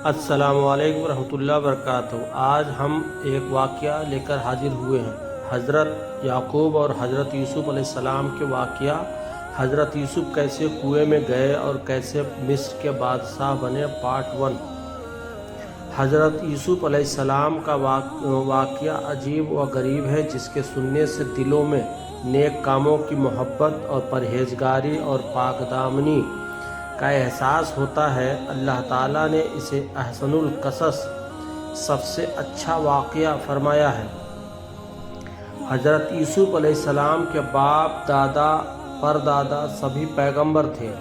السلام علیکم ورحمۃ اللہ وبرکاتہ۔ آج ہم ایک واقعہ لے کر حاضر ہوئے ہیں، حضرت یعقوب اور حضرت یوسف علیہ السلام کے واقعہ۔ حضرت یوسف کیسے کنویں میں گئے اور کیسے مصر کے بادشاہ بنے، پارٹ 1۔ حضرت یوسف علیہ السلام کا واقعہ عجیب و غریب ہے، جس کے سننے سے دلوں میں نیک کاموں کی محبت اور پرہیزگاری اور پاک دامنی کا احساس ہوتا ہے۔ اللہ تعالیٰ نے اسے احسن القصص، سب سے اچھا واقعہ فرمایا ہے۔ حضرت یوسف علیہ السلام کے باپ، دادا، پردادا سبھی پیغمبر تھے،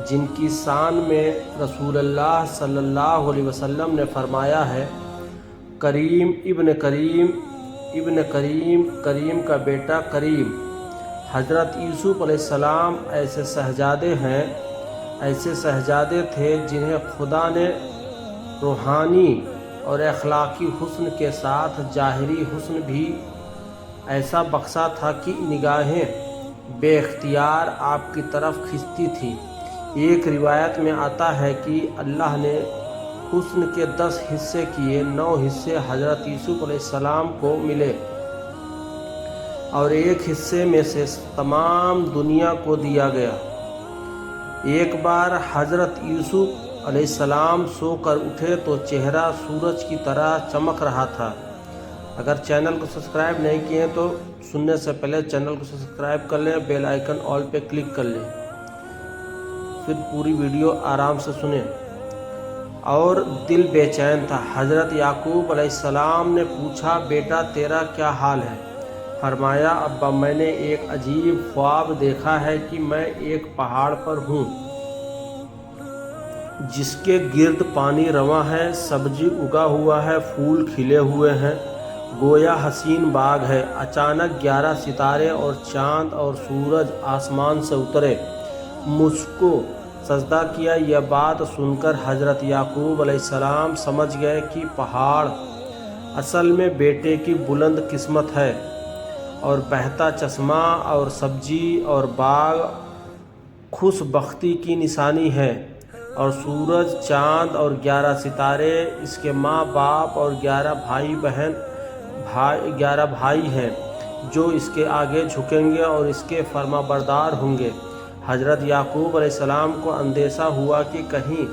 جن کی شان میں رسول اللہ صلی اللہ علیہ وسلم نے فرمایا ہے، کریم ابن کریم ابن کریم، کریم کا بیٹا کریم۔ حضرت یوسف علیہ السلام ایسے شہزادے تھے جنہیں خدا نے روحانی اور اخلاقی حسن کے ساتھ ظاہری حسن بھی ایسا بخشا تھا کہ نگاہیں بے اختیار آپ کی طرف کھنچتی تھیں۔ ایک روایت میں آتا ہے کہ اللہ نے حسن کے 10 حصے کیے، 9 حصے حضرت یوسف علیہ السلام کو ملے اور ایک حصے میں سے تمام دنیا کو دیا گیا۔ ایک بار حضرت یوسف علیہ السلام سو کر اٹھے تو چہرہ سورج کی طرح چمک رہا تھا۔ اگر چینل کو سبسکرائب نہیں کیے تو سننے سے پہلے چینل کو سبسکرائب کر لیں، بیل آئیکن آل پہ کلک کر لیں، پھر پوری ویڈیو آرام سے سنیں۔ اور دل بے چین تھا۔ حضرت یعقوب علیہ السلام نے پوچھا، بیٹا تیرا کیا حال ہے؟ فرمایا، ابا میں نے ایک عجیب خواب دیکھا ہے کہ میں ایک پہاڑ پر ہوں جس کے گرد پانی رواں ہے، سبزی اگا ہوا ہے، پھول کھلے ہوئے ہیں، گویا حسین باغ ہے۔ اچانک 11 ستارے اور چاند اور سورج آسمان سے اترے، مجھ کو سجدہ کیا۔ یہ بات سن کر حضرت یعقوب علیہ السلام سمجھ گئے کہ پہاڑ اصل میں بیٹے کی بلند قسمت ہے، اور بہتا چشمہ اور سبزی اور باغ خوش بختی کی نشانی ہے، اور سورج، چاند اور 11 ستارے اس کے ماں باپ اور 11 بھائی ہیں جو اس کے آگے جھکیں گے اور اس کے فرما بردار ہوں گے۔ حضرت یعقوب علیہ السلام کو اندیشہ ہوا کہ کہیں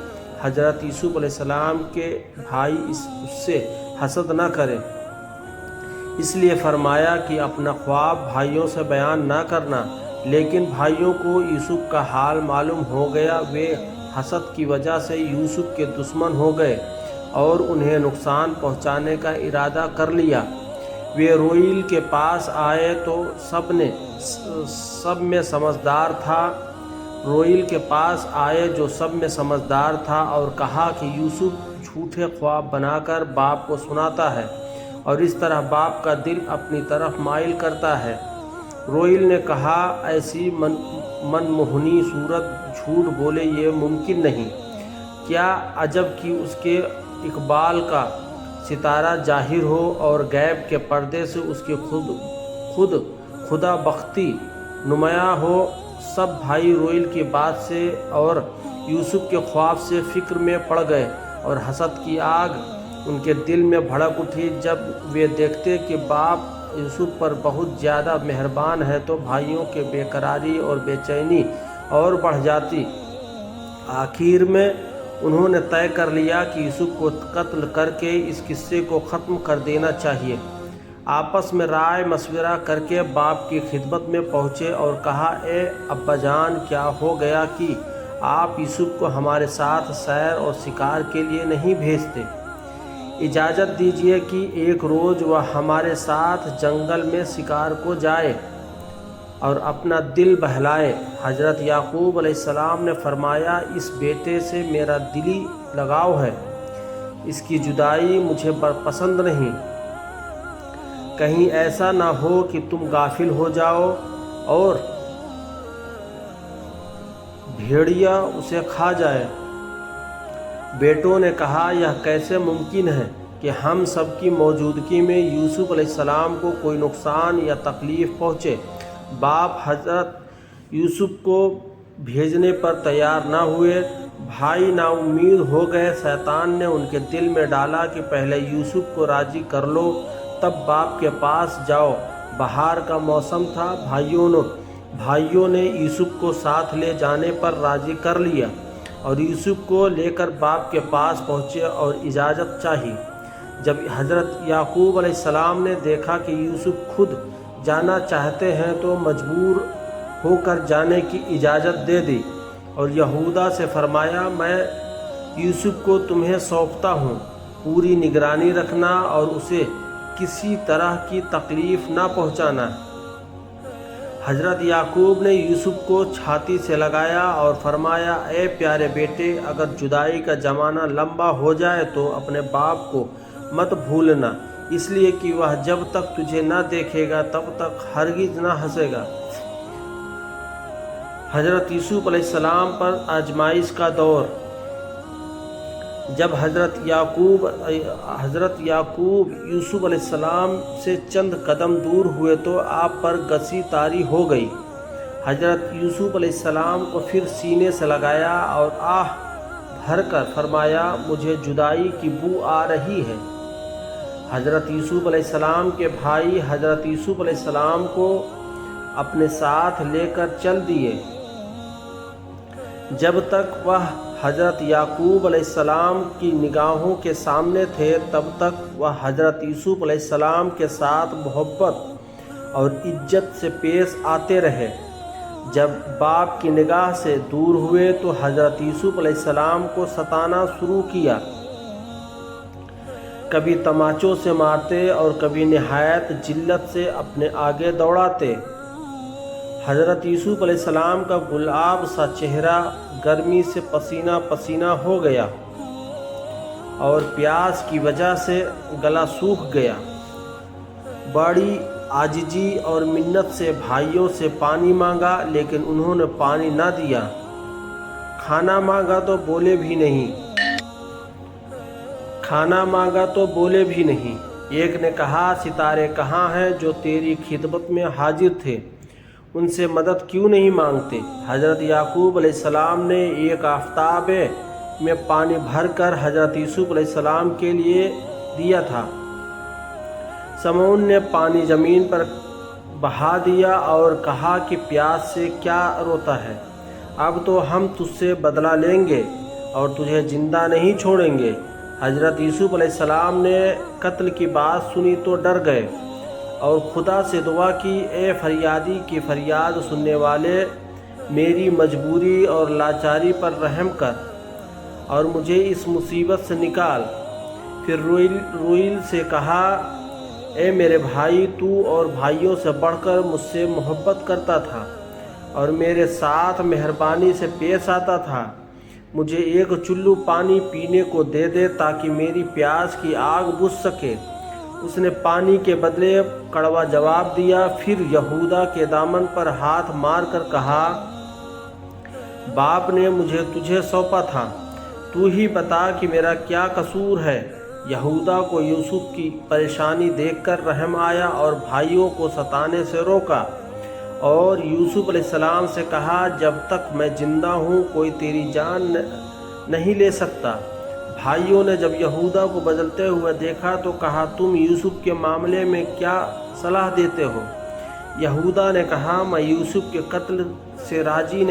حضرت یوسف علیہ السلام کے بھائی اس سے حسد نہ کریں، اس لیے فرمایا کہ اپنا خواب بھائیوں سے بیان نہ کرنا۔ لیکن بھائیوں کو یوسف کا حال معلوم ہو گیا۔ وہ حسد کی وجہ سے یوسف کے دشمن ہو گئے اور انہیں نقصان پہنچانے کا ارادہ کر لیا۔ وہ روئیل کے پاس آئے تو سب میں سمجھدار تھا۔ روئیل کے پاس آئے جو سب میں سمجھدار تھا، اور کہا کہ یوسف جھوٹے خواب بنا کر باپ کو سناتا ہے اور اس طرح باپ کا دل اپنی طرف مائل کرتا ہے۔ روئیل نے کہا، ایسی منموہنی صورت جھوٹ بولے یہ ممکن نہیں۔ کیا عجب کہ اس کے اقبال کا ستارہ ظاہر ہو اور غیب کے پردے سے اس کی خدا بختی نمایاں ہو۔ سب بھائی روئیل کی بات سے اور یوسف کے خواب سے فکر میں پڑ گئے، اور حسد کی آگ ان کے دل میں بھڑک اٹھی۔ جب وہ دیکھتے کہ باپ یوسف پر بہت زیادہ مہربان ہے تو بھائیوں کی بے قراری اور بے چینی اور بڑھ جاتی۔ آخر میں انہوں نے طے کر لیا کہ یوسف کو قتل کر کے اس قصے کو ختم کر دینا چاہیے۔ آپس میں رائے مشورہ کر کے باپ کی خدمت میں پہنچے اور کہا، اے ابا جان، کیا ہو گیا کہ آپ یوسف کو ہمارے ساتھ سیر اور شکار کے لیے نہیں بھیجتے؟ اجازت دیجیے کہ ایک روز وہ ہمارے ساتھ جنگل میں شکار کو جائے اور اپنا دل بہلائے۔ حضرت یعقوب علیہ السلام نے فرمایا، اس بیٹے سے میرا دلی لگاؤ ہے، اس کی جدائی مجھے پسند نہیں۔ کہیں ایسا نہ ہو کہ تم غافل ہو جاؤ اور بھیڑیا اسے کھا جائے۔ بیٹوں نے کہا، یہ کیسے ممکن ہے کہ ہم سب کی موجودگی میں یوسف علیہ السلام کو کوئی نقصان یا تکلیف پہنچے؟ باپ حضرت یوسف کو بھیجنے پر تیار نہ ہوئے۔ بھائی ناامید ہو گئے۔ شیطان نے ان کے دل میں ڈالا کہ پہلے یوسف کو راضی کر لو، تب باپ کے پاس جاؤ۔ بہار کا موسم تھا۔ بھائیوں نے یوسف کو ساتھ لے جانے پر راضی کر لیا اور یوسف کو لے کر باپ کے پاس پہنچے اور اجازت چاہی۔ جب حضرت یعقوب علیہ السلام نے دیکھا کہ یوسف خود جانا چاہتے ہیں تو مجبور ہو کر جانے کی اجازت دے دی اور یہودا سے فرمایا، میں یوسف کو تمہیں سونپتا ہوں، پوری نگرانی رکھنا اور اسے کسی طرح کی تکلیف نہ پہنچانا۔ حضرت یعقوب نے یوسف کو چھاتی سے لگایا اور فرمایا، اے پیارے بیٹے، اگر جدائی کا زمانہ لمبا ہو جائے تو اپنے باپ کو مت بھولنا، اس لیے کہ وہ جب تک تجھے نہ دیکھے گا تب تک ہرگز نہ ہنسے گا۔ حضرت یوسف علیہ السلام پر آزمائش کا دور۔ جب حضرت یعقوب یوسف علیہ السلام سے چند قدم دور ہوئے تو آپ پر گسی طاری ہو گئی۔ حضرت یوسف علیہ السلام کو پھر سینے سے لگایا اور آہ بھر کر فرمایا، مجھے جدائی کی بو آ رہی ہے۔ حضرت یوسف علیہ السلام کے بھائی حضرت یوسف علیہ السلام کو اپنے ساتھ لے کر چل دیے۔ جب تک وہ حضرت یعقوب علیہ السلام کی نگاہوں کے سامنے تھے تب تک وہ حضرت یوسف علیہ السلام کے ساتھ محبت اور عزت سے پیش آتے رہے۔ جب باپ کی نگاہ سے دور ہوئے تو حضرت یوسف علیہ السلام کو ستانا شروع کیا، کبھی تماچوں سے مارتے اور کبھی نہایت ذلت سے اپنے آگے دوڑاتے۔ حضرت یوسف علیہ السلام کا گلاب سا چہرہ گرمی سے پسینہ پسینہ ہو گیا اور پیاس کی وجہ سے گلا سوکھ گیا۔ بڑی عاجزی اور منت سے بھائیوں سے پانی مانگا لیکن انہوں نے پانی نہ دیا۔ کھانا مانگا تو بولے بھی نہیں۔ ایک نے کہا، ستارے کہاں ہیں جو تیری خدمت میں حاضر تھے، ان سے مدد کیوں نہیں مانگتے؟ حضرت یعقوب علیہ السلام نے ایک آفتاب میں پانی بھر کر حضرت یوسف علیہ السلام کے لیے دیا تھا۔ سمعون نے پانی زمین پر بہا دیا اور کہا کہ پیاس سے کیا روتا ہے؟ اب تو ہم تجھ سے بدلہ لیں گے اور تجھے زندہ نہیں چھوڑیں گے۔ حضرت یوسف علیہ السلام نے قتل کی بات سنی تو ڈر گئے اور خدا سے دعا کی، اے فریادی کی فریاد سننے والے، میری مجبوری اور لاچاری پر رحم کر اور مجھے اس مصیبت سے نکال۔ پھر روئیل سے کہا، اے میرے بھائی، تو اور بھائیوں سے بڑھ کر مجھ سے محبت کرتا تھا اور میرے ساتھ مہربانی سے پیش آتا تھا، مجھے ایک چلو پانی پینے کو دے دے تاکہ میری پیاس کی آگ بجھ سکے۔ اس نے پانی کے بدلے کڑوا جواب دیا۔ پھر یہودا کے دامن پر ہاتھ مار کر کہا، باپ نے مجھے تجھے سونپا تھا، تو ہی بتا کہ میرا کیا قصور ہے۔ یہودا کو یوسف کی پریشانی دیکھ کر رحم آیا اور بھائیوں کو ستانے سے روکا اور یوسف علیہ السلام سے کہا، جب تک میں زندہ ہوں کوئی تیری جان نہیں لے سکتا۔ بھائیوں نے جب یہودا کو بدلتے ہوئے دیکھا تو کہا، تم یوسف کے معاملے میں کیا صلاح دیتے ہو؟ یہودا نے کہا، میں یوسف کے قتل سے راضی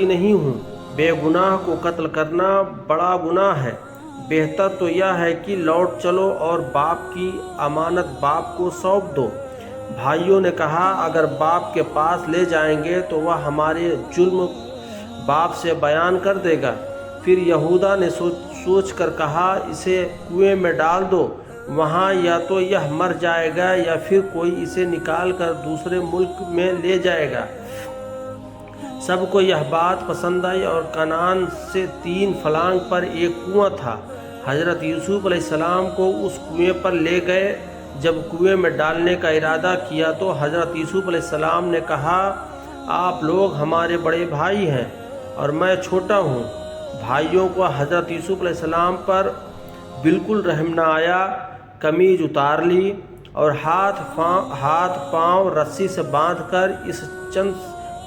نہیں ہوں۔ بے گناہ کو قتل کرنا بڑا گناہ ہے۔ بہتر تو یہ ہے کہ لوٹ چلو اور باپ کی امانت باپ کو سونپ دو۔ بھائیوں نے کہا، اگر باپ کے پاس لے جائیں گے تو وہ ہمارے جرم باپ سے بیان کر دے گا۔ پھر یہودا نے سوچ کر کہا، اسے کنویں میں ڈال دو، وہاں یا تو یہ مر جائے گا یا پھر کوئی اسے نکال کر دوسرے ملک میں لے جائے گا۔ سب کو یہ بات پسند آئی اور کنعان سے 3 فلانگ پر ایک کنواں تھا۔ حضرت یوسف علیہ السلام کو اس کنویں پر لے گئے۔ جب کنویں میں ڈالنے کا ارادہ کیا تو حضرت یوسف علیہ السلام نے کہا، آپ لوگ ہمارے بڑے بھائی ہیں اور میں چھوٹا ہوں۔ بھائیوں کو حضرت یوسف علیہ السلام پر بالکل رحم نہ آیا۔ قمیض اتار لی اور ہاتھ پاؤں رسی سے باندھ کر اس چند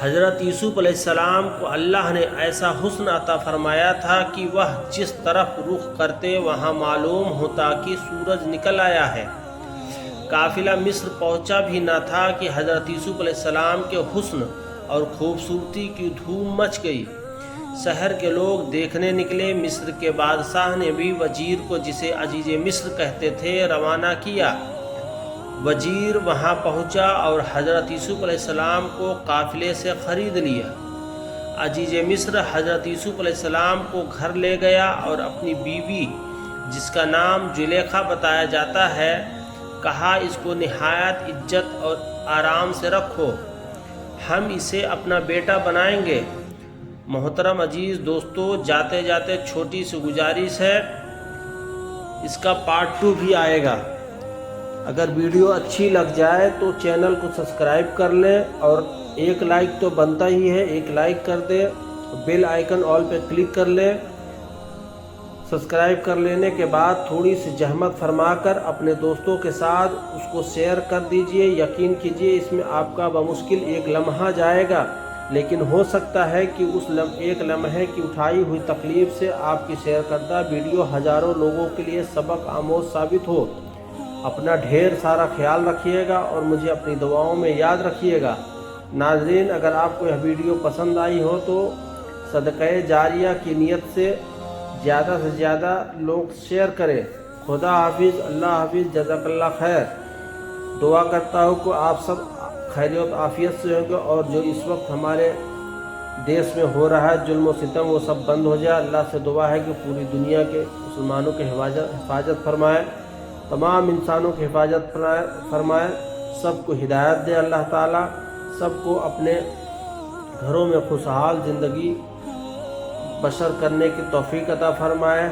حضرت یوسف علیہ السلام کو اللہ نے ایسا حسن عطا فرمایا تھا کہ وہ جس طرف رخ کرتے وہاں معلوم ہوتا کہ سورج نکل آیا ہے۔ قافلہ مصر پہنچا بھی نہ تھا کہ حضرت یوسف علیہ السلام کے حسن اور خوبصورتی کی دھوم مچ گئی۔ شہر کے لوگ دیکھنے نکلے۔ مصر کے بادشاہ نے بھی وزیر کو، جسے عزیز مصر کہتے تھے، روانہ کیا۔ وزیر وہاں پہنچا اور حضرت یوسف علیہ السلام کو قافلے سے خرید لیا۔ عزیز مصر حضرت یوسف علیہ السلام کو گھر لے گیا اور اپنی بیوی، جس کا نام زلیخا بتایا جاتا ہے، کہا اس کو نہایت عزت اور آرام سے رکھو، ہم اسے اپنا بیٹا بنائیں گے۔ محترم عزیز دوستو، جاتے جاتے چھوٹی سی گزارش ہے، اس کا پارٹ 2 بھی آئے گا۔ اگر ویڈیو اچھی لگ جائے تو چینل کو سبسکرائب کر لیں، اور ایک لائک تو بنتا ہی ہے، ایک لائک کر دیں، بیل آئیکن آل پہ کلک کر لیں۔ سبسکرائب کر لینے کے بعد تھوڑی سی زحمت فرما کر اپنے دوستوں کے ساتھ اس کو شیئر کر دیجئے۔ یقین کیجئے اس میں آپ کا بمشکل ایک لمحہ جائے گا، لیکن ہو سکتا ہے کہ اس ایک لمحے کی اٹھائی ہوئی تکلیف سے آپ کی شیئر کردہ ویڈیو ہزاروں لوگوں کے لیے سبق آموز ثابت ہو۔ اپنا ڈھیر سارا خیال رکھیے گا اور مجھے اپنی دعاؤں میں یاد رکھیے گا۔ ناظرین، اگر آپ کو یہ ویڈیو پسند آئی ہو تو صدقہ جاریہ کی نیت سے زیادہ سے زیادہ لوگ شیئر کریں۔ خدا حافظ، اللہ حافظ، جزاک اللہ خیر۔ دعا کرتا ہوں کہ آپ سب خیریت عافیت سے ہوں گے، اور جو اس وقت ہمارے دیش میں ہو رہا ہے ظلم و ستم، وہ سب بند ہو جائے۔ اللہ سے دعا ہے کہ پوری دنیا کے مسلمانوں کی حفاظت فرمائے، تمام انسانوں کی حفاظت فرمائے، سب کو ہدایت دے اللہ تعالیٰ، سب کو اپنے گھروں میں خوشحال زندگی بسر کرنے کی توفیق عطا فرمائے۔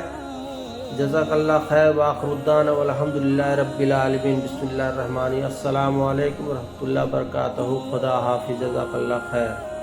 جزاک اللہ خیر، وآخر الدعوانا والحمدللہ رب العالمین۔ بسم اللہ الرحمن الرحیم۔ السلام علیکم ورحمۃ اللہ وبرکاتہ۔ خدا حافظ، جزاک اللہ خیر۔